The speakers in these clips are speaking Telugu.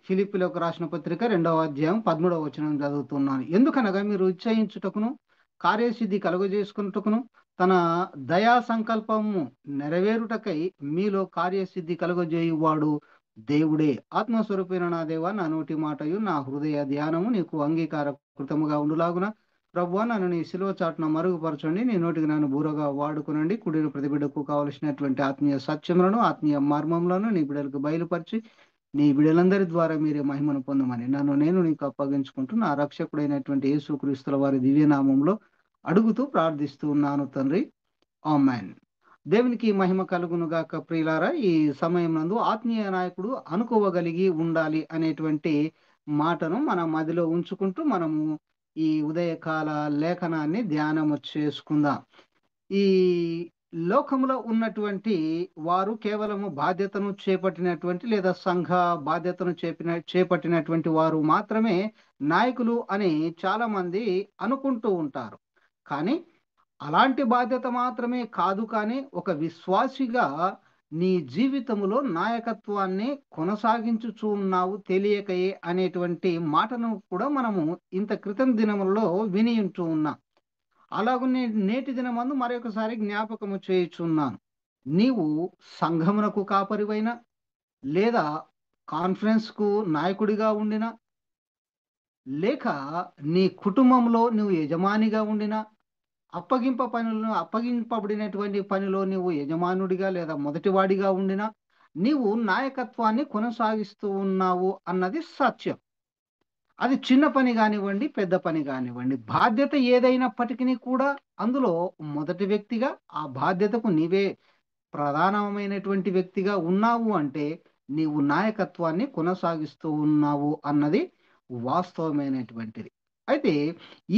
ఫిలిప్పీలకు రాసిన పత్రిక 2వ అధ్యాయం 13వ వచనం చదువుతున్నాను. ఎందుకనగా మీరు ఇచ్చయించుటకును కార్యసిద్ధి కలుగజేసుకున్నటకును తన దయా సంకల్పము నెరవేరుటకై మీలో కార్యసిద్ధి కలుగజేయువాడు దేవుడే. ఆత్మస్వరూపైన నా దేవా, నా నోటి మాటయు నా హృదయ ధ్యానము నీకు అంగీకార కృతముగా ఉండులాగున ప్రభువా, నన్ను నీ శిలువ చాటున మరుగుపరచండి. నీ నోటికి నన్ను బూరగా వాడుకునండి. కుడిన ప్రతి బిడ్డకు కావలసినటువంటి ఆత్మీయ సత్యములను ఆత్మీయ మర్మములను నీ బిడ్డలకు బయలుపరిచి నీ బిడ్డలందరి ద్వారా మీరే మహిమను పొందమని నన్ను నేను నీకు అప్పగించుకుంటూ నా రక్షకుడైనటువంటి యేసుక్రీస్తుల వారి దివ్యనామంలో అడుగుతూ ప్రార్థిస్తూ ఉన్నాను తండ్రి. ఆమెన్. దేవునికి మహిమ కలుగును గాక. ప్రియులారా, ఈ సమయం నందు ఆత్మీయ నాయకుడు అనుకోవగలిగి ఉండాలి అనేటువంటి మాటను మన మదిలో ఉంచుకుంటూ మనము ఈ ఉదయకాల లేఖనాన్ని ధ్యానము చేసుకుందాం. ఈ లోకంలో ఉన్నటువంటి వారు కేవలము బాధ్యతను చేపట్టినటువంటి లేదా సంఘ బాధ్యతను చేపట్టినటువంటి వారు మాత్రమే నాయకులు అని చాలా మంది అనుకుంటూ ఉంటారు. కానీ అలాంటి బాధ్యత మాత్రమే కాదు, కానీ ఒక విశ్వాసిగా నీ జీవితంలో నాయకత్వాన్ని కొనసాగించుచూ ఉన్నావు తెలియకయే అనేటువంటి మాటను కూడా మనము ఇంత క్రితం దినములలో విని ఉంటూ ఉన్నాం. అలాగనే నేటి దినమందు మరొకసారి జ్ఞాపకము చేయుచున్నాను. నీవు సంఘమునకు కాపరివైనా లేదా కాన్ఫరెన్స్కు నాయకుడిగా ఉండినా లేక నీ కుటుంబంలో నువ్వు యజమానిగా ఉండినా అప్పగింపబడినటువంటి పనిలో నువ్వు యజమానుడిగా లేదా మొదటివాడిగా ఉండినా నీవు నాయకత్వాన్ని కొనసాగిస్తూ ఉన్నావు అన్నది సత్యం. అది చిన్న పని కానివ్వండి, పెద్ద పని కానివ్వండి, బాధ్యత ఏదైనప్పటికీ కూడా అందులో మొదటి వ్యక్తిగా ఆ బాధ్యతకు నీవే ప్రధానమైనటువంటి వ్యక్తిగా ఉన్నావు అంటే నీవు నాయకత్వాన్ని కొనసాగిస్తూ ఉన్నావు అన్నది వాస్తవమైనటువంటిది. అయితే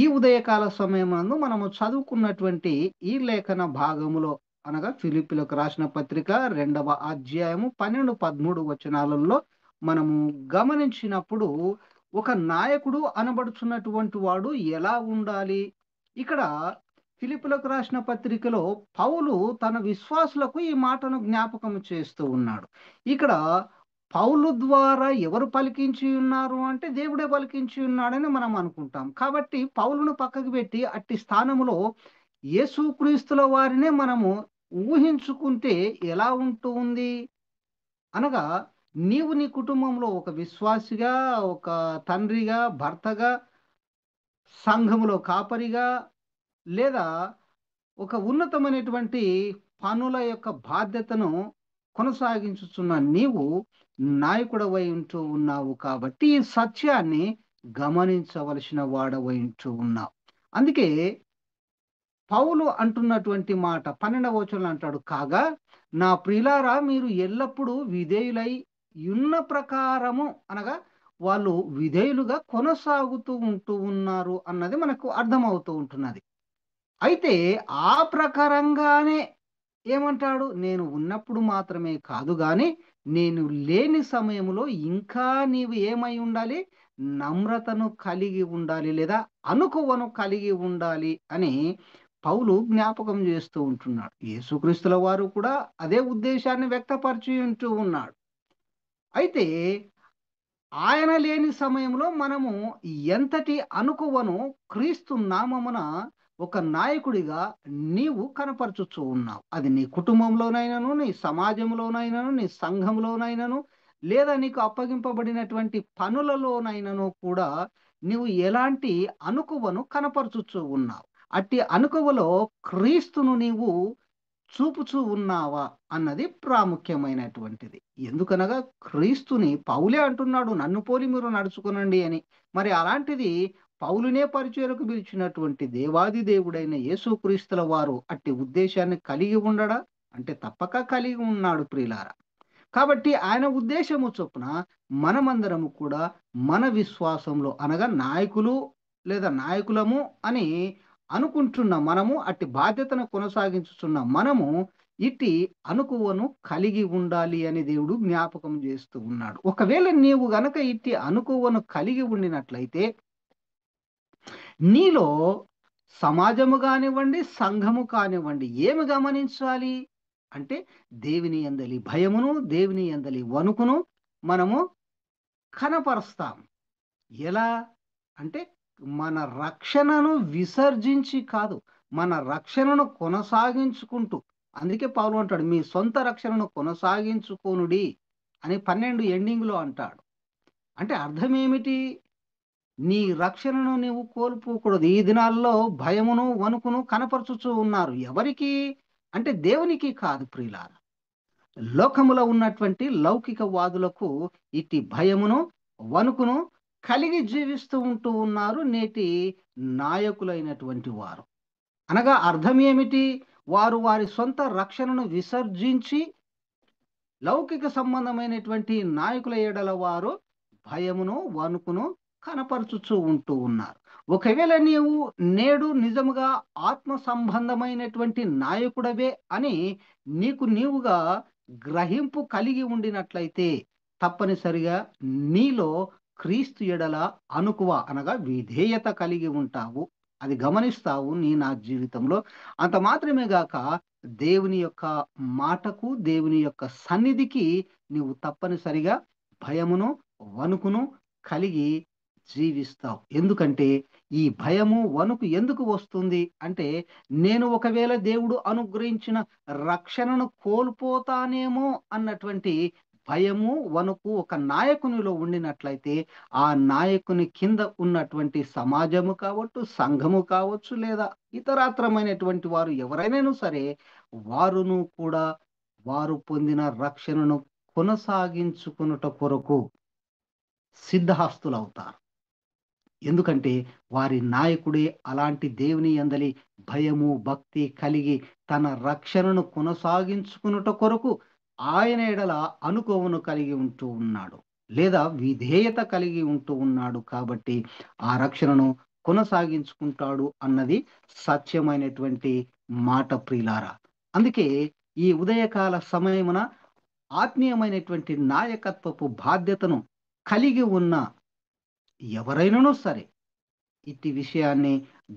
ఈ ఉదయకాల సమయమందు మనము చదువుకున్నటువంటి ఈ లేఖన భాగములో అనగా ఫిలిప్పీలకు రాసిన పత్రిక 2వ అధ్యాయము 12-13 వచనాలలో మనము గమనించినప్పుడు ఒక నాయకుడు అనబడుచున్నటువంటి వాడు ఎలా ఉండాలి? ఇక్కడ ఫిలిప్పీలకు రాసిన పత్రికలో పౌలు తన విశ్వాసులకు ఈ మాటను జ్ఞాపకం చేస్తూ ఉన్నాడు. ఇక్కడ పౌలు ద్వారా ఎవరు పలికించి ఉన్నారు అంటే దేవుడే పలికించి ఉన్నాడని మనం అనుకుంటాం. కాబట్టి పౌలును పక్కకు పెట్టి అట్టి స్థానములో యేసుక్రీస్తుల వారినే మనము ఊహించుకుంటే ఎలా ఉంటుంది అనగా, నీవు నీ కుటుంబంలో ఒక విశ్వాసిగా, ఒక తండ్రిగా, భర్తగా, సంఘములో కాపరిగా లేదా ఒక ఉన్నతమైనటువంటి పనుల యొక్క బాధ్యతను కొనసాగించుచున్న నీవు నాయకుడవై ఉంటూ ఉన్నావు. కాబట్టి ఈ సత్యాన్ని గమనించవలసిన వాడవై ఉంటూ ఉన్నావు. అందుకే పౌలు అంటున్నటువంటి మాట 12వ వచనంలో అంటాడు, కాగా నా ప్రియులారా, మీరు ఎల్లప్పుడూ విధేయులై ఉన్న ప్రకారము అనగా వాళ్ళు విధేయులుగా కొనసాగుతూ ఉంటూ ఉన్నారు అన్నది మనకు అర్థమవుతూ ఉంటున్నది. అయితే ఆ ప్రకారంగానే ఏమంటాడు, నేను ఉన్నప్పుడు మాత్రమే కాదు గాని నేను లేని సమయంలో ఇంకా నీవు ఏమై ఉండాలి, నమ్రతను కలిగి ఉండాలి లేదా అనుకువను కలిగి ఉండాలి అని పౌలు జ్ఞాపకం చేస్తూ ఉంటున్నాడు. యేసుక్రీస్తుల వారు కూడా అదే ఉద్దేశాన్ని వ్యక్తపరిచి ఉంటూ ఉన్నాడు. అయితే ఆయన లేని సమయంలో మనము ఎంతటి అనుకువను క్రీస్తు నామమున ఒక నాయకుడిగా నీవు కనపరచుచూ ఉన్నావు. అది నీ కుటుంబంలోనైనాను, నీ సమాజంలోనైనాను, నీ సంఘంలోనైనాను, లేదా నీకు అప్పగింపబడినటువంటి పనులలోనైనాను కూడా నీవు ఎలాంటి అనుకువను కనపరచుచూ ఉన్నావు. అట్టి అనుకువలో క్రీస్తును నీవు చూపుచూ ఉన్నావా అన్నది ప్రాముఖ్యమైనటువంటిది. ఎందుకనగా క్రీస్తుని పౌలే అంటున్నాడు, నన్ను పోలి మీరు నడుచుకునండి అని. మరి అలాంటిది పౌలునే పరిచర్యకు పిలిచినటువంటి దేవాది దేవుడైన యేసుక్రీస్తుల వారు అట్టి ఉద్దేశాన్ని కలిగి ఉండడా అంటే తప్పక కలిగి ఉన్నాడు ప్రియులారా. కాబట్టి ఆయన ఉద్దేశము చొప్పున మనమందరము కూడా మన విశ్వాసంలో అనగా నాయకులు లేదా నాయకులము అని అనుకుంటున్న మనము, అట్టి బాధ్యతను కొనసాగించుతున్న మనము ఇట్టి అనుకువను కలిగి ఉండాలి అని దేవుడు జ్ఞాపకం చేస్తూ ఉన్నాడు. ఒకవేళ నీవు గనక ఇట్టి అనుకువను కలిగి ఉండినట్లయితే నీలో సమాజము కానివ్వండి, సంఘము కానివ్వండి ఏమి గమనించాలి అంటే దేవుని యందలి భయమును, దేవుని యందలి వణుకును మనము కనపరుస్తాం. ఎలా అంటే మన రక్షణను విసర్జించి కాదు, మన రక్షణను కొనసాగించుకుంటూ. అందుకే పౌలు అంటాడు, మీ సొంత రక్షణను కొనసాగించుకొనుడి అని 12 ఎండింగ్‌లో అంటాడు. అంటే అర్థం ఏమిటి? నీ రక్షణను నీవు కోల్పోకూడదు. ఈ దినాల్లో భయమును, వణుకును కనపరుచుచూ ఉన్నారు. ఎవరికి? అంటే దేవునికి కాదు ప్రియులారా. లోకములో ఉన్నటువంటి లౌకిక వాదులకు ఇట్టి భయమును, వణుకును కలిగి జీవిస్తూ ఉంటూ ఉన్నారు నేటి నాయకులైనటువంటి వారు. అనగా అర్థం ఏమిటి? వారు వారి సొంత రక్షణను విసర్జించి లౌకిక సంబంధమైనటువంటి నాయకుల ఎడల వారు భయమును, వణుకును కనపరుచుచూ ఉంటూ ఉన్నారు. ఒకవేళ నీవు నేడు నిజముగా ఆత్మ సంబంధమైనటువంటి నాయకుడవే అని నీకు నీవుగా గ్రహింపు కలిగి ఉండినట్లయితే తప్పనిసరిగా నీలో క్రీస్తు ఎడల అణకువ అనగా విధేయత కలిగి ఉంటావు. అది గమనిస్తావు నా జీవితంలో. అంత మాత్రమే గాక దేవుని యొక్క మాటకు, దేవుని యొక్క సన్నిధికి నీవు తప్పనిసరిగా భయమును, వణుకును కలిగి జీవిస్తావు. ఎందుకంటే ఈ భయము, వణుకు ఎందుకు వస్తుంది అంటే, నేను ఒకవేళ దేవుడు అనుగ్రహించిన రక్షణను కోల్పోతానేమో అన్నటువంటి భయము, వణుకు ఒక నాయకునిలో ఉండినట్లయితే, ఆ నాయకుని కింద ఉన్నటువంటి సమాజము కావచ్చు, సంఘము కావచ్చు, లేదా ఇతరాత్రమైనటువంటి వారు ఎవరైనాను సరే, వారును కూడా వారు పొందిన రక్షణను కొనసాగించుకొనుట కొరకు సిద్ధహస్తులవుతారు. ఎందుకంటే వారి నాయకుడే అలాంటి దేవుని యందలి భయము, భక్తి కలిగి తన రక్షణను కొనసాగించుకొనుట కొరకు ఆయన ఎడల అనుకోవను కలిగి ఉంటూ ఉన్నాడు. లేదా విధేయత కలిగి ఉంటూ ఉన్నాడు. కాబట్టి ఆ రక్షణను కొనసాగించుకుంటాడు అన్నది సత్యమైనటువంటి మాట ప్రియులారా. అందుకే ఈ ఉదయకాల సమయమున ఆత్మీయమైనటువంటి నాయకత్వపు బాధ్యతను కలిగి ఉన్న ఎవరైనాను సరే ఇట్టి విషయాన్ని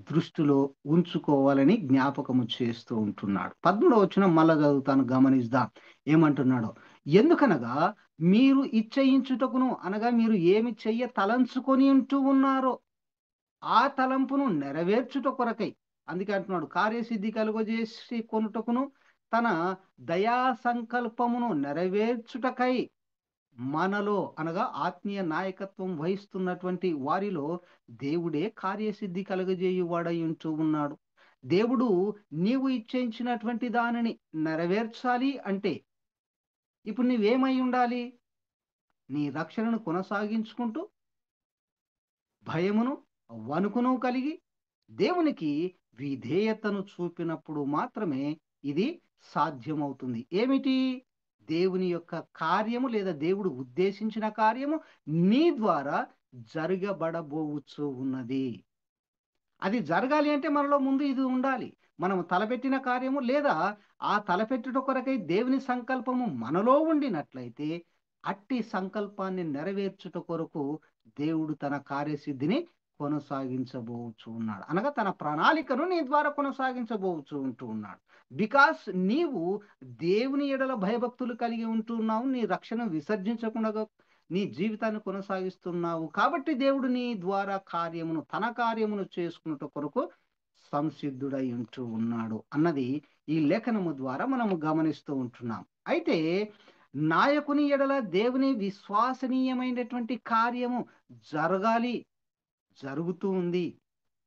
దృష్టిలో ఉంచుకోవాలని జ్ఞాపకము చేస్తూ ఉంటున్నాడు. 13వ వచనం మళ్ళా చదువుతాను, గమనిద్దాం ఏమంటున్నాడో. ఎందుకనగా మీరు ఇచ్చయించుటకును అనగా మీరు ఏమి చెయ్య తలంచుకొని ఉంటూ ఉన్నారో ఆ తలంపును నెరవేర్చుట కొరకై. అందుకే అంటున్నాడు, కార్యసిద్ధి కలుగజేసి కొనుటకును తన దయా సంకల్పమును నెరవేర్చుటకై మనలో అనగా ఆత్మీయ నాయకత్వం వహిస్తున్నటువంటి వారిలో దేవుడే కార్యసిద్ధి కలుగజేయువాడై ఉంటూ ఉన్నాడు. దేవుడు నీవు ఇచ్చేయించినటువంటి దానిని నెరవేర్చాలి అంటే ఇప్పుడు నీవేమై ఉండాలి? నీ రక్షణను కొనసాగించుకుంటూ భయమును, వణుకును కలిగి దేవునికి విధేయతను చూపినప్పుడు మాత్రమే ఇది సాధ్యమవుతుంది. ఏమిటి? దేవుని యొక్క కార్యము లేదా దేవుడు ఉద్దేశించిన కార్యము నీ ద్వారా జరగబడబోవచ్చు ఉన్నది. అది జరగాలి అంటే మనలో ముందు ఇది ఉండాలి. మనం తలపెట్టిన కార్యము లేదా ఆ తలపెట్టుట కొరకై దేవుని సంకల్పము మనలో ఉండినట్లయితే అట్టి సంకల్పాన్ని నెరవేర్చుట కొరకు దేవుడు తన కార్యసిద్ధిని కొనసాగించబోవచ్చు ఉన్నాడు. అనగా తన ప్రణాళికను నీ ద్వారా కొనసాగించబోవచ్చు ఉంటూ ఉన్నాడు. బికాస్ నీవు దేవుని ఎడల భయభక్తులు కలిగి ఉంటున్నావు. నీ రక్షణ విసర్జించకుండా నీ జీవితాన్ని కొనసాగిస్తున్నావు. కాబట్టి దేవుడు నీ ద్వారా కార్యమును తన కార్యమును చేసుకున్నట కొరకు సంసిద్ధుడై ఉంటూ ఉన్నాడు అన్నది ఈ లేఖనము ద్వారా మనము గమనిస్తూ ఉంటున్నాం. అయితే నాయకుని ఎడల దేవుని విశ్వసనీయమైనటువంటి కార్యము జరగాలి, జరుగుతూ ఉంది.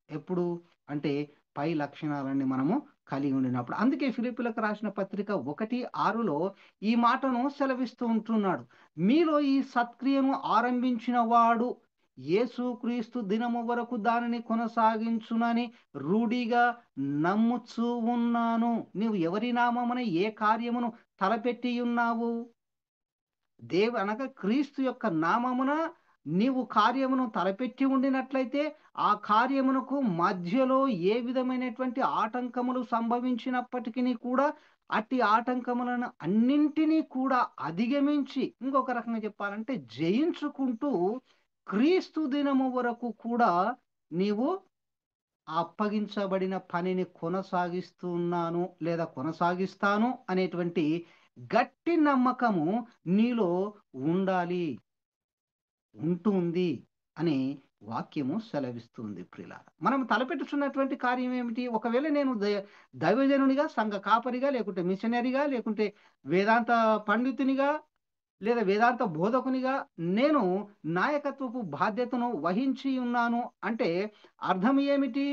ఎప్పుడు అంటే పై లక్షణాలన్నీ మనము కలిగి ఉండినప్పుడు. అందుకే ఫిలిప్పీలకు రాసిన పత్రిక 1:6లో ఈ మాటను సెలవిస్తూ ఉంటున్నాడు. మీలో ఈ సత్క్రియను ఆరంభించిన వాడు యేసుక్రీస్తు దినము వరకు దానిని కొనసాగించునని రూఢిగా నమ్ముచూ ఉన్నాను. నీవు ఎవరి నామమున ఏ కార్యమును తలపెట్టి ఉన్నావు? అనగా క్రీస్తు యొక్క నామమున నీవు కార్యమును తలపెట్టి ఉండినట్లయితే ఆ కార్యమునకు మధ్యలో ఏ విధమైనటువంటి ఆటంకములు సంభవించినప్పటికీ కూడా అట్టి ఆటంకములను అన్నింటినీ కూడా అధిగమించి, ఇంకొక రకంగా చెప్పాలంటే జయించుకుంటూ క్రీస్తు దినము వరకు కూడా నీవు అప్పగించబడిన పనిని కొనసాగిస్తున్నాను లేదా కొనసాగిస్తాను అనేటువంటి గట్టి నమ్మకము నీలో ఉండాలి. ఉంటుంది అని వాక్యము సెలవిస్తుంది ప్రియులారా. మనం తలపెట్టుచున్నటువంటి కార్యం ఏమిటి? ఒకవేళ నేను దైవజనునిగా, సంఘ కాపరిగా, లేకుంటే మిషనరీగా, లేకుంటే వేదాంత పండితునిగా, లేదా వేదాంత బోధకునిగా నేను నాయకత్వపు బాధ్యతను వహించి ఉన్నాను అంటే అర్థం ఏమిటి?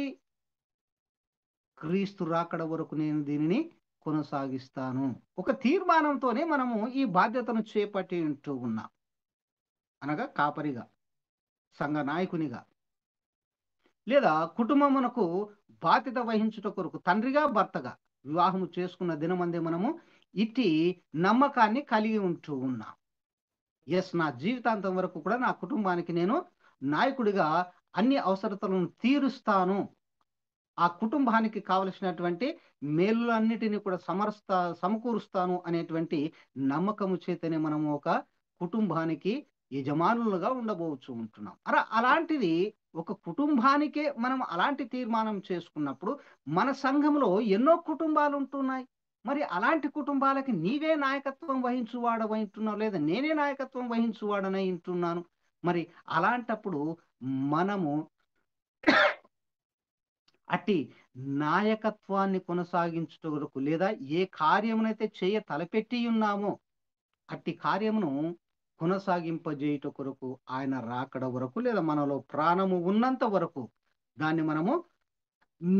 క్రీస్తు రాకడ వరకు నేను దీనిని కొనసాగిస్తాను. ఒక తీర్మానంతోనే మనము ఈ బాధ్యతను చేపట్టి ఉంటూ ఉన్నాం. అనగా కాపరిగా, సంఘ నాయకునిగా, లేదా కుటుంబమునకు బాధ్యత వహించుట కొరకు తండ్రిగా, భర్తగా వివాహము చేసుకున్న దినమందే మనము ఇట్టి నమ్మకాన్ని కలిగి ఉంటూ ఉన్నాం. నా జీవితాంతం వరకు కూడా నా కుటుంబానికి నేను నాయకుడిగా అన్ని అవసరతలను తీరుస్తాను. ఆ కుటుంబానికి కావలసినటువంటి మేలులన్నిటిని కూడా సమకూరుస్తాను అనేటువంటి నమ్మకము చేతనే మనము ఒక కుటుంబానికి యజమానులుగా ఉండబోచు ఉంటున్నాం. అలాంటిది ఒక కుటుంబానికే మనం అలాంటి తీర్మానం చేసుకున్నప్పుడు మన సంఘంలో ఎన్నో కుటుంబాలు ఉంటున్నాయి. మరి అలాంటి కుటుంబాలకి నీవే నాయకత్వం వహించువాడవై ఉంటున్నావు, లేదా నేనే నాయకత్వం వహించువాడనై ఉంటున్నాను. మరి అలాంటప్పుడు మనము అట్టి నాయకత్వాన్ని కొనసాగించుట వరకు, లేదా ఏ కార్యమునైతే చేయ తలపెట్టి ఉన్నామో అట్టి కార్యమును కొనసాగింపజేయుట కొరకు, ఆయన రాకడ వరకు, లేదా మనలో ప్రాణము ఉన్నంత వరకు దాన్ని మనము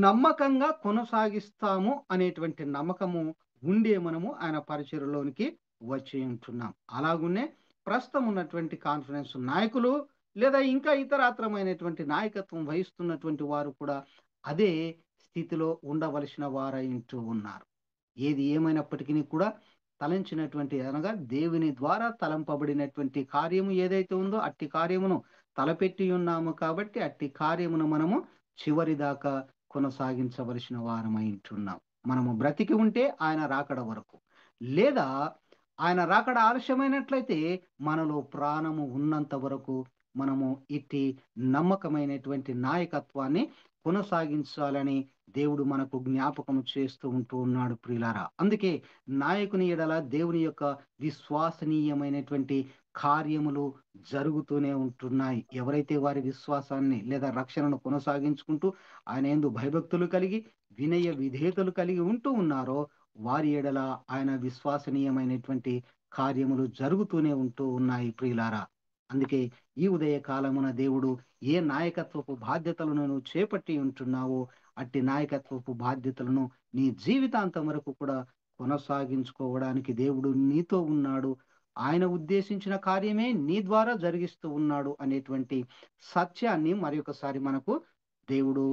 నమ్మకంగా కొనసాగిస్తాము అనేటువంటి నమ్మకము ఉండే మనము ఆయన పరిచర్యలోనికి వచ్చి ఉంటున్నాం. అలాగునే ప్రస్తుతం ఉన్నటువంటి కాన్ఫరెన్స్ నాయకులు, లేదా ఇంకా ఇతరాత్రమైనటువంటి నాయకత్వం వహిస్తున్నటువంటి వారు కూడా అదే స్థితిలో ఉండవలసిన వారై ఉంటూ ఉన్నారు. ఏది ఏమైనప్పటికీ కూడా తలంచినటువంటి, అనగా దేవుని ద్వారా తలంపబడినటువంటి కార్యము ఏదైతే ఉందో అట్టి కార్యమును తలపెట్టి ఉన్నాము కాబట్టి అట్టి కార్యమును మనము చివరి దాకా కొనసాగించవలసిన వారమై ఉంటున్నాం. మనము బ్రతికి ఉంటే ఆయన రాకడ వరకు, లేదా ఆయన రాకడ ఆలస్యమైనట్లయితే మనలో ప్రాణము ఉన్నంత వరకు మనము ఇట్టి నమ్మకమైనటువంటి నాయకత్వాన్ని కొనసాగించాలని దేవుడు మనకు జ్ఞాపకం చేస్తూ ఉంటూ ఉన్నాడు ప్రియులారా. అందుకే నాయకుని ఎడల దేవుని యొక్క విశ్వసనీయమైనటువంటి కార్యములు జరుగుతూనే ఉంటున్నాయి. ఎవరైతే వారి విశ్వాసాన్ని లేదా రక్షణను కొనసాగించుకుంటూ ఆయన యందు భయభక్తులు కలిగి వినయ విధేయతలు కలిగి ఉంటూ ఉన్నారో వారి ఎడల ఆయన విశ్వసనీయమైనటువంటి కార్యములు జరుగుతూనే ఉంటూ ఉన్నాయి ప్రియులారా. అందుకే ఈ ఉదయ కాలమున దేవుడు ఏ నాయకత్వపు బాధ్యతలను నువ్వు చేపట్టి ఉంటున్నావో అట్టి నాయకత్వపు బాధ్యతలను నీ జీవితాంతం వరకు కూడా కొనసాగించుకోవడానికి దేవుడు నీతో ఉన్నాడు. ఆయన ఉద్దేశించిన కార్యమే నీ ద్వారా జరిగిస్తూ ఉన్నాడు అనేటువంటి సత్యాన్ని మరి ఒకసారి మనకు దేవుడు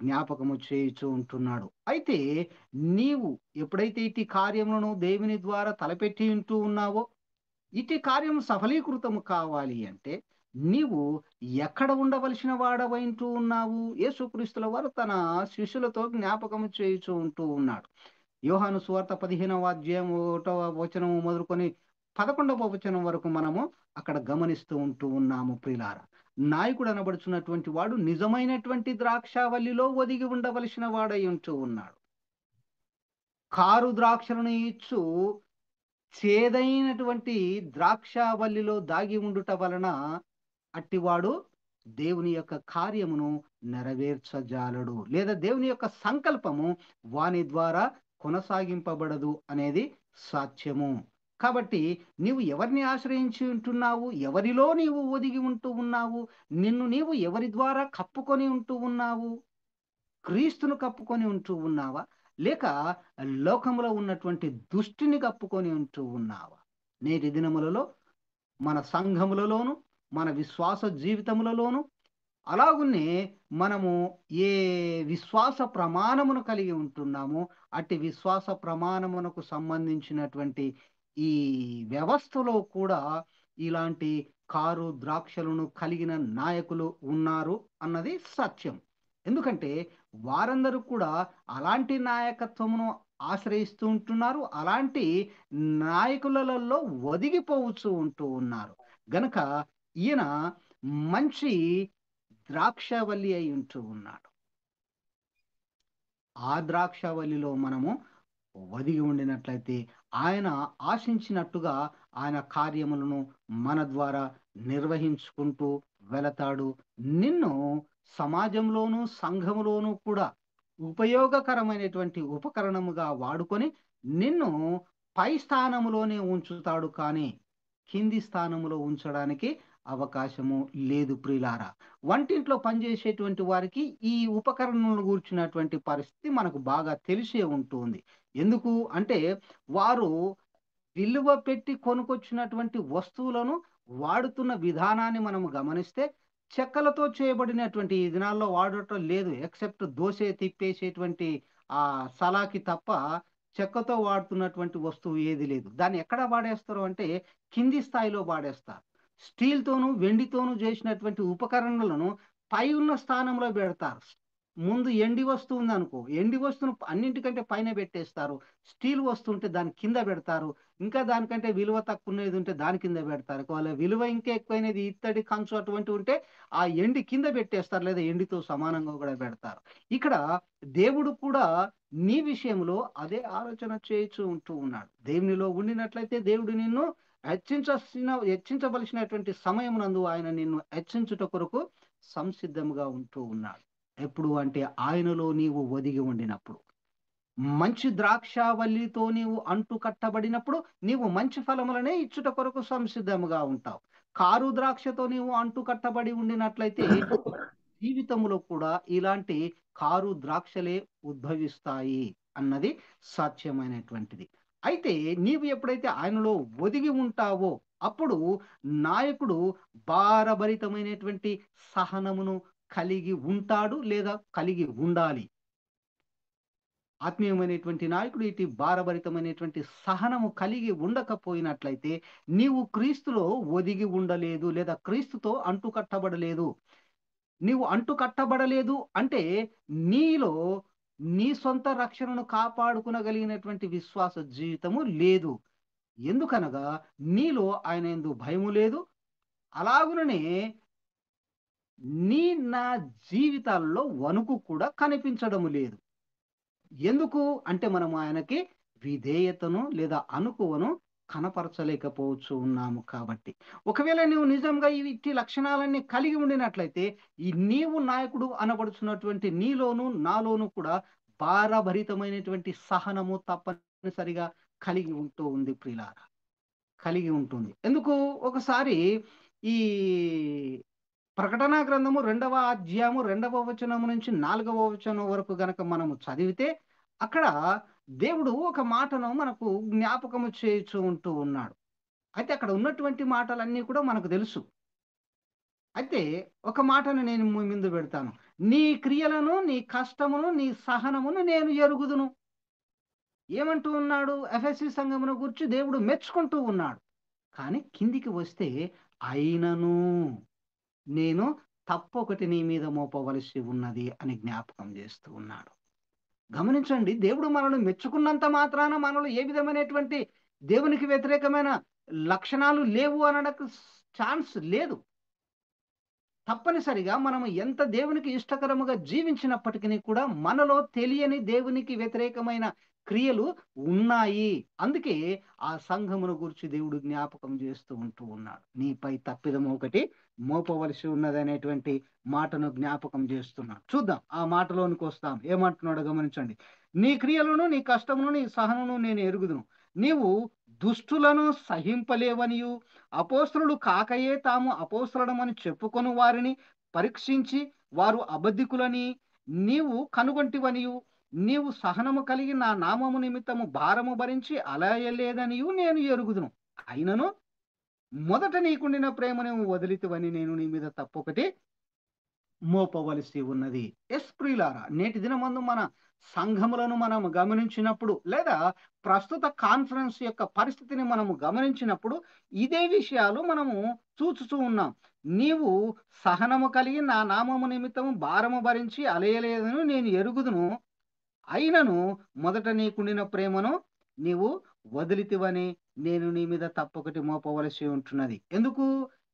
జ్ఞాపకము చేయుచూ ఉంటున్నాడు. అయితే నీవు ఎప్పుడైతే ఇట్టి కార్యములను దేవుని ద్వారా తలపెట్టి ఉంటూ ఉన్నావో, ఇట్టి కార్యం సఫలీకృతము కావాలి అంటే నీవు ఎక్కడ ఉండవలసిన వాడవైంటూ ఉన్నావు? యేసుక్రీస్తుల వారు తన శిష్యులతో జ్ఞాపకము చేయుచూ ఉంటూ ఉన్నాడు. యోహాను సువార్త 15వ అధ్యాయం 1వ వచనం మొదలుకొని 11వ వచనం వరకు మనము అక్కడ గమనిస్తూ ఉంటూ ఉన్నాము ప్రియులారా. నాయకుడు అనబడుచున్నటువంటి వాడు నిజమైనటువంటి ద్రాక్షావల్లిలో ఒదిగి ఉండవలసిన వాడై ఉంటూ ఉన్నాడు. కారు ద్రాక్షలను ఇచ్చు చేదైనటువంటి ద్రాక్షావల్లిలో దాగి ఉండుట వలన అట్టివాడు దేవుని యొక్క కార్యమును నెరవేర్చజాలడు, లేదా దేవుని యొక్క సంకల్పము వాని ద్వారా కొనసాగింపబడదు అనేది సత్యము. కాబట్టి నీవు ఎవరిని ఆశ్రయించి ఉంటున్నావు? ఎవరిలో నీవు ఒదిగి ఉంటూ ఉన్నావు? నిన్ను నీవు ఎవరి ద్వారా కప్పుకొని ఉంటూ ఉన్నావు? క్రీస్తును కప్పుకొని ఉంటూ ఉన్నావా, లేక లోకములో ఉన్నటువంటి దుష్టిని కప్పుకొని ఉంటూ ఉన్నావా? నేటి దినములలో మన సంఘములలోను, మన విశ్వాస జీవితములలోను, అలాగునే మనము ఏ విశ్వాస ప్రమాణమును కలిగి ఉంటున్నామో అట్టి విశ్వాస ప్రమాణమునకు సంబంధించినటువంటి ఈ వ్యవస్థలో కూడా ఇలాంటి కారు ద్రాక్షలను కలిగిన నాయకులు ఉన్నారు అన్నది సత్యం. ఎందుకంటే వారందరూ కూడా అలాంటి నాయకత్వమును ఆశ్రయిస్తూ ఉంటున్నారు. అలాంటి నాయకులలో ఒదిగిపోవచ్చు ఉంటూ ఉన్నారు. గనక ఈయన మంచి ద్రాక్షవల్లి అయి ఉంటూ ఉన్నాడు. ఆ ద్రాక్షవల్లిలో మనము ఒదిగి ఉండినట్లయితే ఆయన ఆశించినట్టుగా ఆయన కార్యములను మన ద్వారా నిర్వహించుకుంటూ వెళతాడు. నిన్ను సమాజంలోనూ సంఘములోనూ కూడా ఉపయోగకరమైనటువంటి ఉపకరణముగా వాడుకొని నిన్ను పై స్థానములోనే ఉంచుతాడు, కానీ కింది స్థానములో ఉంచడానికి అవకాశము లేదు ప్రియులారా. వంటింట్లో పనిచేసేటువంటి వారికి ఈ ఉపకరణలను గూర్చినటువంటి పరిస్థితి మనకు బాగా తెలిసే ఉంటుంది. ఎందుకు అంటే వారు విలువ పెట్టి కొనుకొచ్చినటువంటి వస్తువులను వాడుతున్న విధానాన్ని మనం గమనిస్తే చెక్కలతో చేయబడినటువంటి ఈ దినాల్లో వాడటం లేదు. ఎక్సెప్ట్ దోస తిప్పేసేటువంటి ఆ సలాకి తప్ప చెక్కతో వాడుతున్నటువంటి వస్తువు ఏది లేదు. దాన్ని ఎక్కడ వాడేస్తారు అంటే కింది స్థాయిలో వాడేస్తారు. స్టీల్‌తోను, వెండితోను చేసినటువంటి ఉపకరణలను పై ఉన్న స్థానంలో పెడతారు. ముందు ఎండి వస్తువు ఉందనుకో, ఎండి వస్తువును అన్నింటికంటే పైన పెట్టేస్తారు. స్టీల్ వస్తువు ఉంటే దాని కింద పెడతారు. ఇంకా దానికంటే విలువ తక్కువనేది ఉంటే దాని కింద పెడతారు. ఒకవేళ విలువ ఇంకా ఎక్కువైనది ఇత్తడి, కంచు అటువంటివి ఉంటే ఆ ఎండి కింద పెట్టేస్తారు. లేదా ఎండితో సమానంగా కూడా పెడతారు. ఇక్కడ దేవుడు కూడా నీ విషయంలో అదే ఆలోచన చేయుచూ ఉంటూ ఉన్నాడు. దేవునిలో ఉండినట్లయితే దేవుడు నిన్ను హెచ్చించవలసినటువంటి సమయమునందు ఆయన నిన్ను హెచ్చించుట కొరకు సంసిద్ధముగా ఉంటూ ఉన్నాడు. ఎప్పుడు అంటే ఆయనలో నీవు ఒదిగి ఉండినప్పుడు. మంచి ద్రాక్షావల్లితో నీవు అంటు కట్టబడినప్పుడు నీవు మంచి ఫలములనే ఇచ్చుట కొరకు సంసిద్ధముగా ఉంటావు. కారు ద్రాక్షతో నీవు అంటు కట్టబడి ఉండినట్లయితే జీవితంలో కూడా ఇలాంటి కారు ద్రాక్షలే ఉద్భవిస్తాయి అన్నది సత్యమైనటువంటిది. అయితే నీవు ఎప్పుడైతే ఆయనలో ఒదిగి ఉంటావో అప్పుడు నాయకుడు భారభరితమైనటువంటి సహనమును కలిగి ఉంటాడు, లేదా కలిగి ఉండాలి. ఆత్మీయమైనటువంటి నాయకుడు ఇటు భారభరితమైనటువంటి సహనము కలిగి ఉండకపోయినట్లయితే నీవు క్రీస్తులో ఒదిగి ఉండలేదు, లేదా క్రీస్తుతో అంటుకట్టబడలేదు. నీవు అంటుకట్టబడలేదు అంటే నీలో నీ సొంత రక్షణను కాపాడుకొనగలిగినటువంటి విశ్వాస జీవితము లేదు. ఎందుకనగా నీలో ఆయన యందు భయము లేదు. అలాగుననే నీ నా జీవితాల్లో వణుకు కూడా కనిపించడము లేదు. ఎందుకు అంటే మనము ఆయనకి విధేయతను లేదా అనుకువను కనపరచలేకపోవచ్చు ఉన్నాము కాబట్టి. ఒకవేళ నువ్వు నిజంగా ఇట్టి లక్షణాలన్నీ కలిగి ఉండినట్లయితే ఈ నీవు నాయకుడు అనబడుచున్నటువంటి నీలోను నాలోను కూడా భారభరితమైనటువంటి సహనము తప్పనిసరిగా కలిగి ఉంటూ ఉంది ప్రియులారా. కలిగి ఉంటుంది. ఎందుకు ఒకసారి ఈ ప్రకటనా గ్రంథము 2వ అధ్యాయము 2వ వచనము నుంచి 4వ వచనం వరకు గనక మనము చదివితే అక్కడ దేవుడు ఒక మాటను మనకు జ్ఞాపకము చేయుచూ ఉంటూ ఉన్నాడు. అయితే అక్కడ ఉన్నటువంటి మాటలన్నీ కూడా మనకు తెలుసు. అయితే ఒక మాటను నేను మీ ముందు పెడతాను. నీ క్రియలను, నీ కష్టమును, నీ సహనమును నేను ఎరుగుదును. ఏమంటూ ఉన్నాడు? ఎఫెసీ సంఘమును గూర్చి దేవుడు మెచ్చుకుంటూ ఉన్నాడు. కానీ కిందికి వస్తే అయినను నేను తప్పొకటి నీ మీద మోపవలసి ఉన్నది అని జ్ఞాపకం చేస్తూ ఉన్నాడు. గమనించండి, దేవుడు మనల్ని మెచ్చుకున్నంత మాత్రాన మనలో ఏ విధమైనటువంటి దేవునికి వ్యతిరేకమైన లక్షణాలు లేవు అనడానికి ఛాన్స్ లేదు. తప్పనిసరిగా మనము ఎంత దేవునికి ఇష్టకరముగా జీవించినప్పటికీ కూడా మనలో తెలియని దేవునికి వ్యతిరేకమైన క్రియలు ఉన్నాయి. అందుకే ఆ సంఘమును గురించి దేవుడు జ్ఞాపకం చేస్తూ ఉంటూ ఉన్నాడు. నీపై తప్పిదం ఒకటి మోపవలసి ఉన్నదనేటువంటి మాటను జ్ఞాపకం చేస్తున్నాడు. చూద్దాం, ఆ మాటలోనికి వస్తాం. ఏమంటున్నాడో గమనించండి. నీ క్రియలను, నీ కష్టమును, నీ సహనమును నేను ఎరుగుదును. నీవు దుష్టులను సహింపలేవనియు, అపోస్తలులు కాకయే తాము అపోస్తలుడమని చెప్పుకొని వారిని పరీక్షించి వారు అబద్ధికులని నీవు కనుగొంటివనియు, నీవు సహనము కలిగి నా నామము నిమిత్తము భారము భరించి అలయలేదనియు నేను ఎరుగుదును. అయినను మొదట నీకుండిన ప్రేమ నువ్వు వదిలితివని నేను నీ మీద తప్పొకటి మోపవలసి ఉన్నది. ఎస్ ప్రియులారా, నేటి దినమందు మన సంఘములను మనం గమనించినప్పుడు, లేదా ప్రస్తుత కాన్ఫరెన్స్ యొక్క పరిస్థితిని మనము గమనించినప్పుడు ఇదే విషయాలు మనము చూచుచూ ఉన్నాం. నీవు సహనము కలిగి నా నామము నిమిత్తము భారము భరించి అలయలేదని నేను ఎరుగుదును. అయినను మొదట నీకుండిన ప్రేమను నీవు వదిలితివని నేను నీ మీద తప్పొకటి మోపవలసి ఉంటున్నది. ఎందుకు?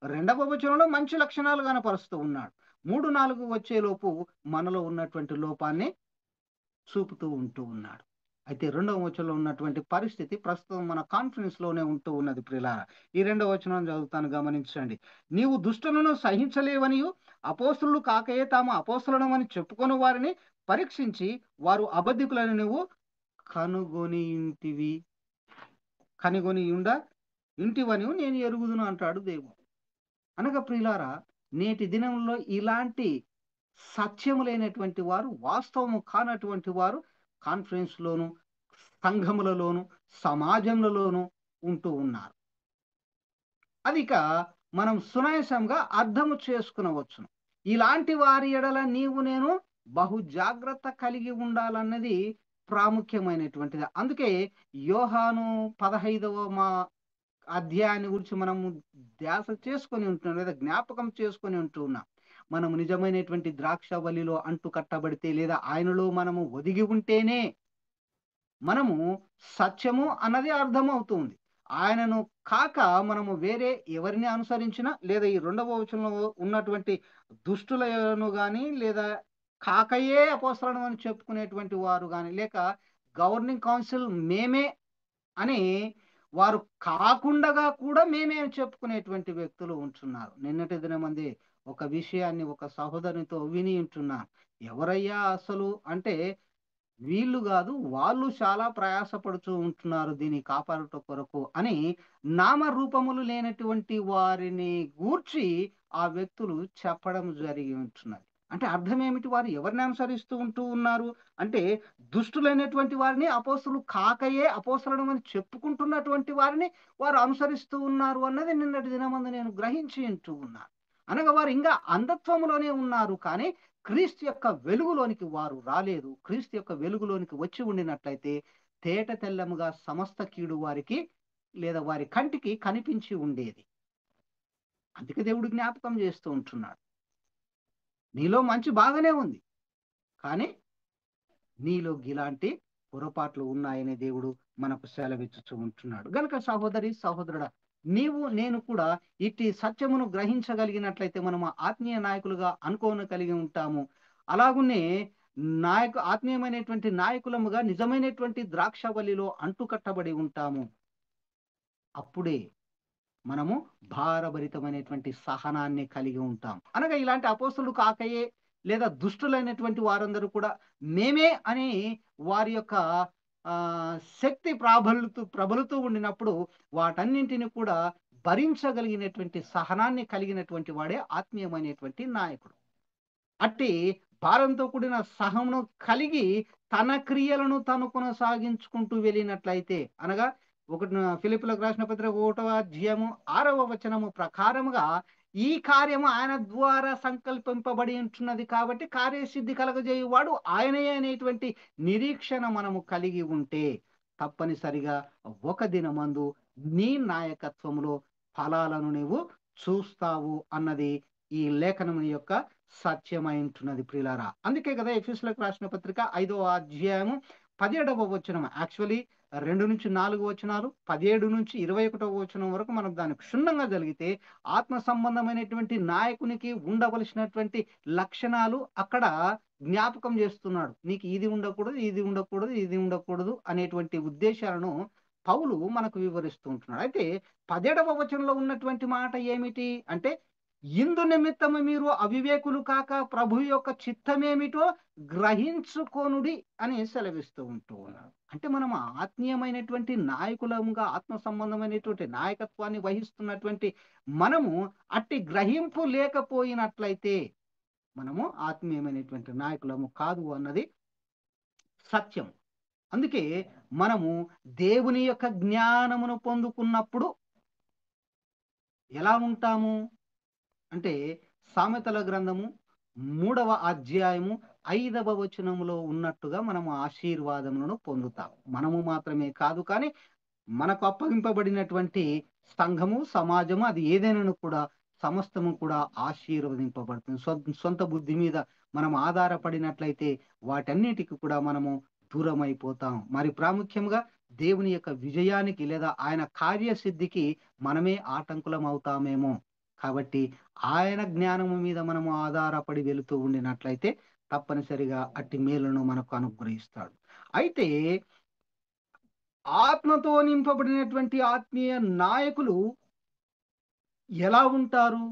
2వ వచనంలో మంచి లక్షణాలు కనపరుస్తూ ఉన్నాడు. 3, 4 వచ్చేలోపు మనలో ఉన్నటువంటి లోపాన్ని చూపుతూ ఉంటూ ఉన్నాడు. అయితే రెండవ వచనంలో ఉన్నటువంటి పరిస్థితి ప్రస్తుతం మన కాన్ఫరెన్స్ లోనే ఉంటూ ఉన్నది ప్రియులారా. ఈ రెండవ వచనం చదువుతాను, గమనించండి. నీవు దుష్టులను సహించలేవనియు అపోస్తులు కాకయే తాము అపోస్తులమని చెప్పుకొని వారిని పరీక్షించి వారు అబద్ధికులని నువ్వు కనుగొని ఇంటివి కనుగొని ఉండ ఇంటివని నేను ఎరుగుదును అంటాడు దేవుడు. అనగా ప్రియులారా, నేటి దినంలో ఇలాంటి సత్యము లేనటువంటి వారు, వాస్తవము కానటువంటి వారు కాన్ఫరెన్స్ లోను, సంఘములలోను, సమాజములలోను ఉంటూ ఉన్నారు. అదిక మనం సునాయాసంగా అర్థము చేసుకునవచ్చును. ఇలాంటి వారి ఎడల నీవు నేను బహు జాగ్రత్త కలిగి ఉండాలన్నది ప్రాముఖ్యమైనటువంటిది. అందుకే యోహాను 15వ అధ్యాయాన్ని గురించి మనము ధ్యాస చేసుకొని ఉంటున్నాం, లేదా జ్ఞాపకం చేసుకొని ఉంటూ ఉన్నాం. మనము నిజమైనటువంటి ద్రాక్షవల్లిలో అంటు కట్టబడితే, లేదా ఆయనలో మనము ఒదిగి ఉంటేనే మనము సత్యము అన్నది అర్థమవుతుంది. ఆయనను కాక మనము వేరే ఎవరిని అనుసరించినా, లేదా ఈ రెండవ వచనంలో ఉన్నటువంటి దుష్టులను గాని, లేదా కాకయే అపోస్తలులం అని చెప్పుకునేటువంటి వారు గాని, లేక గవర్నింగ్ కౌన్సిల్ మేమే అని వారు కాకుండగా కూడా మేమే అని చెప్పుకునేటువంటి వ్యక్తులు ఉంటున్నారు. నిన్నటి దినమందే ఒక విషయాన్ని ఒక సహోదరునితో విని ఉంటున్నాను. ఎవరయ్యా అసలు అంటే, వీళ్ళు గాదు, వాళ్ళు చాలా ప్రయాసపడుతూ ఉంటున్నారు దీన్ని కాపాడుట కొరకు అని నామరూపములు లేనటువంటి వారిని గూర్చి ఆ వ్యక్తులు చెప్పడం జరిగి ఉంటున్నది. అంటే అర్థమేమిటి? వారు ఎవరిని అనుసరిస్తూ ఉంటూ ఉన్నారు అంటే, దుష్టులైనటువంటి వారిని, అపోస్తులు కాకయే అపోస్తలులం అని చెప్పుకుంటున్నటువంటి వారిని వారు అనుసరిస్తూ ఉన్నారు అన్నది నిన్నటి దినమందు నేను గ్రహించి ఉంటూ ఉన్నాను. అనగా వారు ఇంకా అంధత్వములోనే ఉన్నారు, కానీ క్రీస్తు యొక్క వెలుగులోనికి వారు రాలేదు. క్రీస్తు యొక్క వెలుగులోనికి వచ్చి ఉండినట్లయితే తేట తెల్లముగా సమస్త కీడు వారికి, లేదా వారి కంటికి కనిపించి ఉండేది. అందుకే దేవుడు జ్ఞాపకం చేస్తూ ఉంటున్నాడు. నీలో మంచి బాగానే ఉంది, కానీ నీలో ఇలాంటి పొరపాట్లు ఉన్నాయని దేవుడు మనకు సెలవిచ్చుచూ ఉంటున్నాడు. గనుక సహోదరి, సహోదరుడా, నీవు నేను కూడా ఇట్టి సత్యమును గ్రహించగలిగినట్లయితే మనము ఆత్మీయ నాయకులుగా అనుకోనగలిగి ఉంటాము. అలాగునే ఆత్మీయమైనటువంటి నాయకులముగా నిజమైనటువంటి ద్రాక్షవల్లిలో అంటుకట్టబడి ఉంటాము. అప్పుడే మనము భారభరితమైనటువంటి సహనాన్ని కలిగి ఉంటాం. అనగా ఇలాంటి అపోస్తులు కాకయే, లేదా దుష్టులైనటువంటి వారందరూ కూడా మేమే అని వారి యొక్క శక్తి ప్రబలుతూ ఉండినప్పుడు వాటన్నింటిని కూడా భరించగలిగినటువంటి సహనాన్ని కలిగినటువంటి వాడే ఆత్మీయమైనటువంటి నాయకుడు. అట్టి భారంతో కూడిన సహమును కలిగి తన క్రియలను తను కొనసాగించుకుంటూ వెళ్ళినట్లయితే, అనగా ఫిలిప్పీయులకు రాసిన పత్రిక 1వ అధ్యాయము 6వ వచనము ప్రకారముగా ఈ కార్యము ఆయన ద్వారా సంకల్పింపబడి ఉంటున్నది కాబట్టి కార్యసిద్ధి కలగజేయువాడు ఆయనయే అనేటువంటి నిరీక్షణ మనము కలిగి ఉంటే తప్పనిసరిగా ఒక దినమందు నీ నాయకత్వములో ఫలాలను నీవు చూస్తావు అన్నది ఈ లేఖనం యొక్క సత్యమై ఉంటున్నది ప్రియులారా. అందుకే కదా ఎఫెసీయులకు రాసిన పత్రిక 5వ అధ్యాయము 17వ వచనం, యాక్చువల్లీ 2-4 వచనాలు, 17-21వ వచనం వరకు మనం దాన్ని క్షుణ్ణంగా జరిగితే ఆత్మ సంబంధమైనటువంటి నాయకునికి ఉండవలసినటువంటి లక్షణాలు అక్కడ జ్ఞాపకం చేస్తున్నాడు. నీకు ఇది ఉండకూడదు, ఇది ఉండకూడదు, ఇది ఉండకూడదు అనేటువంటి ఉద్దేశాలను పౌలు మనకు వివరిస్తూ ఉంటున్నాడు. అయితే 17వ వచనంలో ఉన్నటువంటి మాట ఏమిటి అంటే, ఇందు నిమిత్తము మీరు అవివేకులు కాక ప్రభు యొక్క చిత్తమేమిటో గ్రహించుకొనుడి అని సెలవిస్తూ ఉంటూ ఉన్నారు. అంటే మనం ఆత్మీయమైనటువంటి నాయకులముగా, ఆత్మ సంబంధమైనటువంటి నాయకత్వాన్ని వహిస్తున్నటువంటి మనము అట్టి గ్రహింపు లేకపోయినట్లయితే మనము ఆత్మీయమైనటువంటి నాయకులము కాదు అన్నది సత్యం. అందుకే మనము దేవుని యొక్క జ్ఞానమును పొందుకున్నప్పుడు ఎలా ఉంటాము అంటే, సామెతల గ్రంథము 3వ అధ్యాయము 5వ వచనములో ఉన్నట్టుగా మనము ఆశీర్వాదములను పొందుతాం. మనము మాత్రమే కాదు, కానీ మనకు అప్పగింపబడినటువంటి సంఘము, సమాజము, అది ఏదైనా కూడా సమస్తము కూడా ఆశీర్వదింపబడుతుంది. సొంత బుద్ధి మీద మనం ఆధారపడినట్లయితే వాటన్నిటికి కూడా మనము దూరమైపోతాం. మరి ప్రాముఖ్యంగా దేవుని యొక్క విజయానికి, లేదా ఆయన కార్యసిద్ధికి మనమే ఆటంకులం అవుతామేమో. కాబట్టి ఆయన జ్ఞానము మీద మనము ఆధారపడి వెళుతూ ఉండినట్లయితే తప్పనిసరిగా అట్టి మేలును మనకు అనుగ్రహిస్తాడు. అయితే ఆత్మతో నింపబడినటువంటి ఆత్మీయ నాయకులు ఎలా ఉంటారు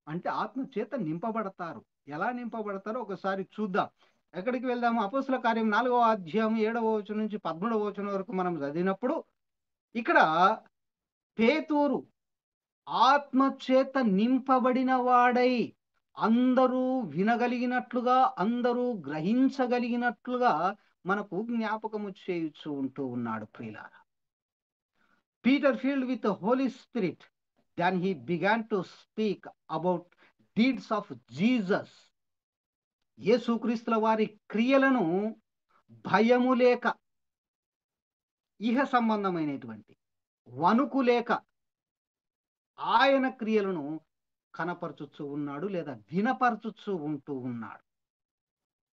అంటే ఆత్మ చేత నింపబడతారు. ఎలా నింపబడతారో ఒకసారి చూద్దాం. ఎక్కడికి వెళ్దాము? అపోస్తల కార్యం 4వ అధ్యాయం 7వ వచనం నుంచి 13వ వచనం వరకు మనం చదివినప్పుడు ఇక్కడ పేతురు ఆత్మ చేత నింపబడిన వాడై అందరూ వినగలిగినట్లుగా, అందరూ గ్రహించగలిగినట్లుగా మనకు జ్ఞాపకము చేయుచూ ఉంటూ ఉన్నాడు ప్రియులారా. Peter, filled with the Holy Spirit, then he began to speak about deeds of Jesus. యేసుక్రీస్తుల వారి క్రియలను భయము లేక, ఇహ సంబంధమైనటువంటి వణుకు లేక ఆయన క్రియలను కనపరచుచూ ఉన్నాడు లేదా వినపరచుచూ ఉంటూ ఉన్నాడు.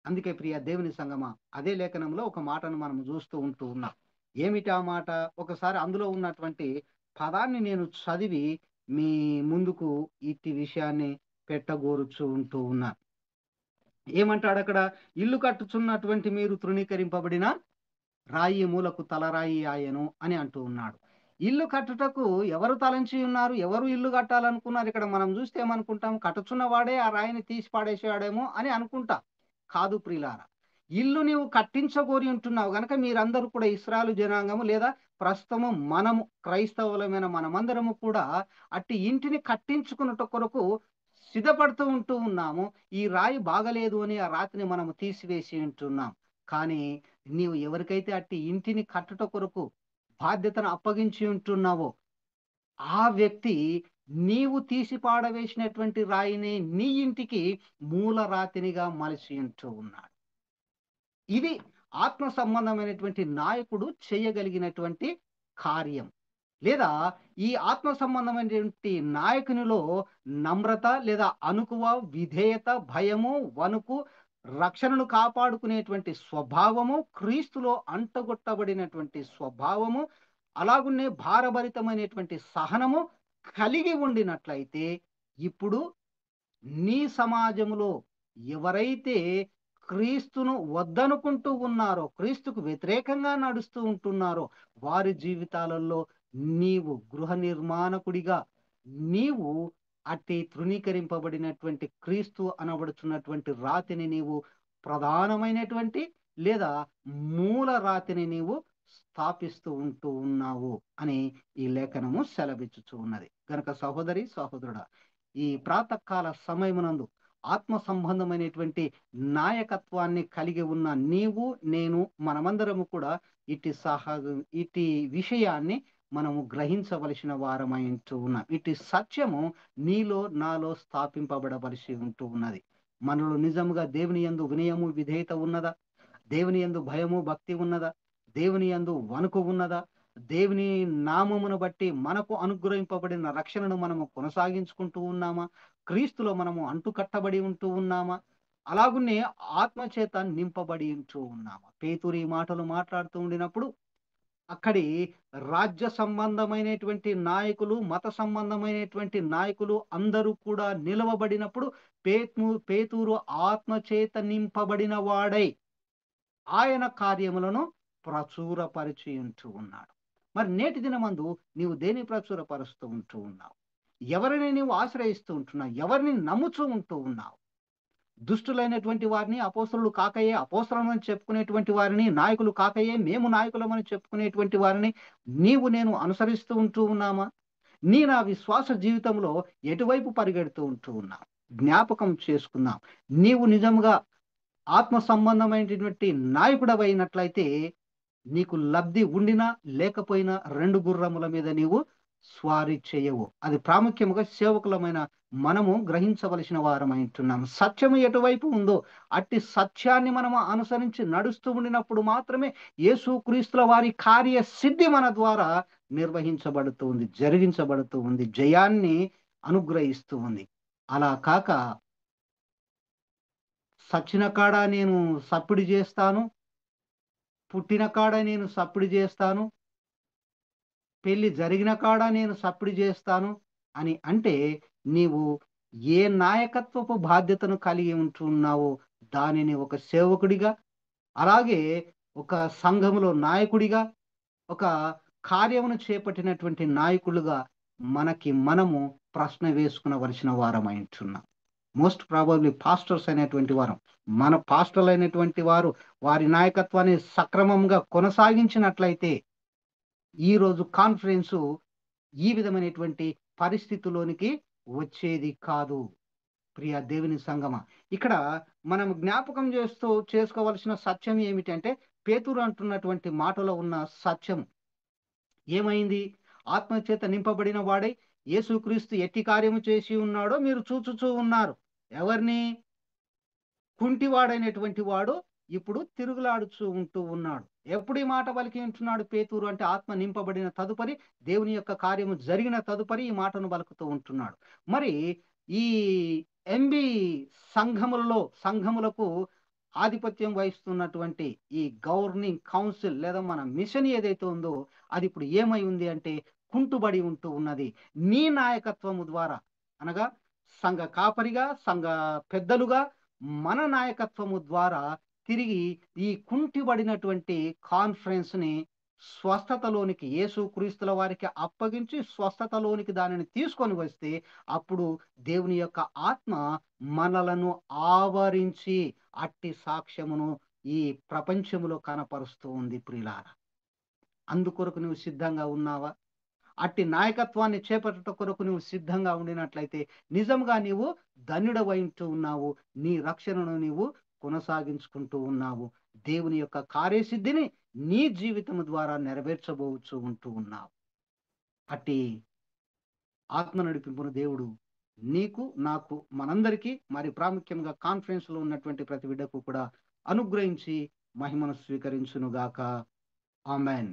అందుకే ప్రియ దేవుని సంగమా, అదే లేఖనంలో ఒక మాటను మనం చూస్తూ ఉంటూ ఉన్నాం. ఏమిటి ఆ మాట? ఒకసారి అందులో ఉన్నటువంటి పదాన్ని నేను చదివి మీ ముందుకు ఇట్టి విషయాన్ని పెట్టగోరుచూ ఉంటూ ఉన్నాను. ఏమంటాడు అక్కడ? ఇల్లు కట్టుచున్నటువంటి మీరు తృణీకరింపబడిన రాయి మూలకు తలరాయి ఆయను అని అంటూ ఉన్నాడు. ఇల్లు కట్టుటకు ఎవరు తలంచి ఉన్నారు? ఎవరు ఇల్లు కట్టాలనుకున్నారు? ఇక్కడ మనం చూస్తే ఏమనుకుంటాం? కట్టుచున్న వాడే ఆ రాయిని తీసి పాడేసాడేమో అని అనుకుంటా. కాదు ప్రియులారా, ఇల్లు నీవు కట్టించగోరి ఉంటున్నావు గనక మీరందరూ కూడా ఇశ్రాయేలు జనాంగము లేదా ప్రస్తుతము మనము క్రైస్తవులమైన మనమందరము కూడా అట్టి ఇంటిని కట్టించుకున్నట కొరకు సిద్ధపడుతూ ఉంటూ ఉన్నాము. ఈ రాయి బాగలేదు అని ఆ రాతిని మనము తీసివేసి ఉంటున్నాం. కానీ నీవు ఎవరికైతే అట్టి ఇంటిని కట్టుట కొరకు బాధ్యతను అప్పగించి ఉంటున్నావో ఆ వ్యక్తి నీవు తీసి పాడవేసినటువంటి రాయిని నీ ఇంటికి మూల రాతినిగా మలిచి ఉంటూ ఉన్నాడు. ఇది ఆత్మ సంబంధమైనటువంటి నాయకుడు చేయగలిగినటువంటి కార్యం. లేదా ఈ ఆత్మ సంబంధమైనటువంటి నాయకునిలో నమ్రత లేదా అణకువ, విధేయత, భయము, వణుకు, రక్షణను కాపాడుకునేటువంటి స్వభావము, క్రీస్తులో అంటగొట్టబడినటువంటి స్వభావము, అలాగునే భారభరితమైనటువంటి సహనము కలిగి ఉండినట్లయితే ఇప్పుడు నీ సమాజంలో ఎవరైతే క్రీస్తును వద్దనుకుంటూ ఉన్నారో, క్రీస్తుకు వ్యతిరేకంగా నడుస్తూ ఉంటున్నారో వారి జీవితాలలో నీవు గృహ నిర్మాణకుడిగా, నీవు అట్టి తృణీకరింపబడినటువంటి క్రీస్తు అనబడుచున్నటువంటి రాతిని నీవు ప్రధానమైనటువంటి లేదా మూల రాతిని నీవు స్థాపిస్తూ ఉంటూ ఉన్నావు అని ఈ లేఖనము సెలవిచ్చుచూ ఉన్నది. గనక సహోదరి సహోదరుడా, ఈ ప్రాతకాల సమయమునందు ఆత్మ సంబంధమైనటువంటి నాయకత్వాన్ని కలిగి ఉన్న నీవు, నేను, మనమందరము కూడా ఇట్టి విషయాన్ని మనము గ్రహించవలసిన వారమై ఉంటూ ఉన్నాం. ఇట్టి సత్యము నీలో నాలో స్థాపింపబడవలసి ఉంటూ ఉన్నది. మనలో నిజముగా దేవుని యందు వినయము విధేయత ఉన్నదా? దేవుని యందు భయము భక్తి ఉన్నదా? దేవుని యందు వణుకు ఉన్నదా? దేవుని నామమును బట్టి మనకు అనుగ్రహింపబడిన రక్షణను మనము కొనసాగించుకుంటూ ఉన్నామా? క్రీస్తులో మనము అంటుకట్టబడి ఉంటూ ఉన్నామా? అలాగునే ఆత్మచేత నింపబడి ఉంటూ ఉన్నామా? పేతురు ఈ మాటలు మాట్లాడుతూ ఉండినప్పుడు అక్కడి రాజ్య సంబంధమైనటువంటి నాయకులు, మత సంబంధమైనటువంటి నాయకులు అందరూ కూడా నిలవబడినప్పుడు పేతురు ఆత్మచేత నింపబడిన వాడై ఆయన కార్యములను ప్రచురపరిచి ఉంటూ ఉన్నాడు. మరి నేటి దినమందు నీవు దేని ప్రచురపరుస్తూ ఉంటూ ఉన్నావు? ఎవరిని నీవు ఆశ్రయిస్తూ ఉంటున్నావు? ఎవరిని నమ్ముతూ ఉంటూ ఉన్నావు? దుష్టులైనటువంటి వారిని, అపోస్తలులు కాకయే అపోస్తలులని చెప్పుకునేటువంటి వారిని, నాయకులు కాకయే మేము నాయకులమని చెప్పుకునేటువంటి వారిని నీవు నేను అనుసరిస్తూ ఉంటూ ఉన్నామా? నా విశ్వాస జీవితంలో ఎటువైపు పరిగెడుతూ ఉంటూ ఉన్నావు? జ్ఞాపకం చేసుకుందాం. నీవు నిజంగా ఆత్మ సంబంధమైనటువంటి నాయకుడవైనట్లయితే నీకు లబ్ధి ఉండినా లేకపోయినా 2 గుర్రముల మీద నీవు స్వారీ చేయవు. అది ప్రాముఖ్యముగా సేవకులమైన మనము గ్రహించవలసిన వారమై ఉంటున్నాం. సత్యము ఎటువైపు ఉందో అట్టి సత్యాన్ని మనము అనుసరించి నడుస్తూ ఉండినప్పుడు మాత్రమే యేసుక్రీస్తుల వారి కార్య సిద్ధి మన ద్వారా నిర్వహించబడుతూ ఉంది, జరిగించబడుతూ ఉంది, జయాన్ని అనుగ్రహిస్తూ ఉంది. అలా కాక సచ్చిన కాడ నేను సప్పిడి చేస్తాను, పుట్టిన కాడ నేను సప్పిడి చేస్తాను, పెళ్లి జరిగిన కాడ నేను సప్పిడి చేస్తాను అని అంటే నీవు ఏ నాయకత్వపు బాధ్యతను కలిగి ఉంటున్నావో దానిని ఒక సేవకుడిగా, అలాగే ఒక సంఘములో నాయకుడిగా, ఒక కార్యమును చేపట్టినటువంటి నాయకులుగా మనము ప్రశ్న వేసుకునవలసిన వారమై ఉంటున్నాం. మోస్ట్ ప్రాబబ్లీ పాస్టర్స్ అయినటువంటి వారు, మన పాస్టర్లు అయినటువంటి వారు వారి నాయకత్వాన్ని సక్రమంగా కొనసాగించినట్లయితే ఈరోజు కాన్ఫరెన్సు ఈ విధమైనటువంటి పరిస్థితిలోనికి వచ్చేది కాదు. ప్రియ దేవుని సంగమ, ఇక్కడ మనం జ్ఞాపకం చేసుకోవలసిన సత్యం ఏమిటంటే, పేతురు అంటున్నటువంటి మాటలో ఉన్న సత్యం ఏమైంది? ఆత్మచేత నింపబడిన వాడై యేసుక్రీస్తు ఎట్టి కార్యము చేసి ఉన్నాడో మీరు చూచుచూ ఉన్నారు. ఎవరిని? కుంటివాడైనటువంటి వాడు ఇప్పుడు తిరుగులాడుచూ ఉంటూ ఉన్నాడు. ఎప్పుడు ఈ మాట పలికి ఉంటున్నాడు పేతురు అంటే, ఆత్మ నింపబడిన తదుపరి, దేవుని యొక్క కార్యము జరిగిన తదుపరి ఈ మాటను పలుకుతూ ఉంటున్నాడు. మరి ఈ ఎంబి సంఘములకు ఆధిపత్యం వహిస్తున్నటువంటి ఈ గవర్నింగ్ కౌన్సిల్ లేదా మన మిషన్ ఏదైతే ఉందో అది ఇప్పుడు ఏమై ఉంది అంటే కుంటుబడి ఉంటూ ఉన్నది. నీ నాయకత్వము ద్వారా, అనగా సంఘ కాపరిగా, సంఘ పెద్దలుగా, మన నాయకత్వము ద్వారా తిరిగి ఈ కుంటిబడినటువంటి కాన్ఫరెన్స్ ని స్వస్థతలోనికి, యేసుక్రీస్తుల వారికి అప్పగించి స్వస్థతలోనికి దానిని తీసుకొని వస్తే అప్పుడు దేవుని యొక్క ఆత్మ మనలను ఆవరించి అట్టి సాక్ష్యమును ఈ ప్రపంచములో కనపరుస్తూ ఉంది. ప్రియులారా, అందుకొరకు నువ్వు సిద్ధంగా ఉన్నావా? అట్టి నాయకత్వాన్ని చేపట్టట కొరకు నువ్వు సిద్ధంగా ఉండినట్లయితే నిజంగా నీవు ధన్యుడవై ఉంటూ ఉన్నావు. నీ రక్షణను నీవు కొనసాగించుకుంటూ ఉన్నావు. దేవుని యొక్క కార్యసిద్ధిని నీ జీవితం ద్వారా నెరవేర్చబోచు ఉంటూ ఉన్నావు. అట్టి ఆత్మ నడిపింపును దేవుడు నీకు, నాకు, మనందరికీ, మరి ప్రాముఖ్యంగా కాన్ఫరెన్స్ లో ఉన్నటువంటి ప్రతి బిడ్డకు కూడా అనుగ్రహించి మహిమను స్వీకరించునుగాక. ఆమెన్.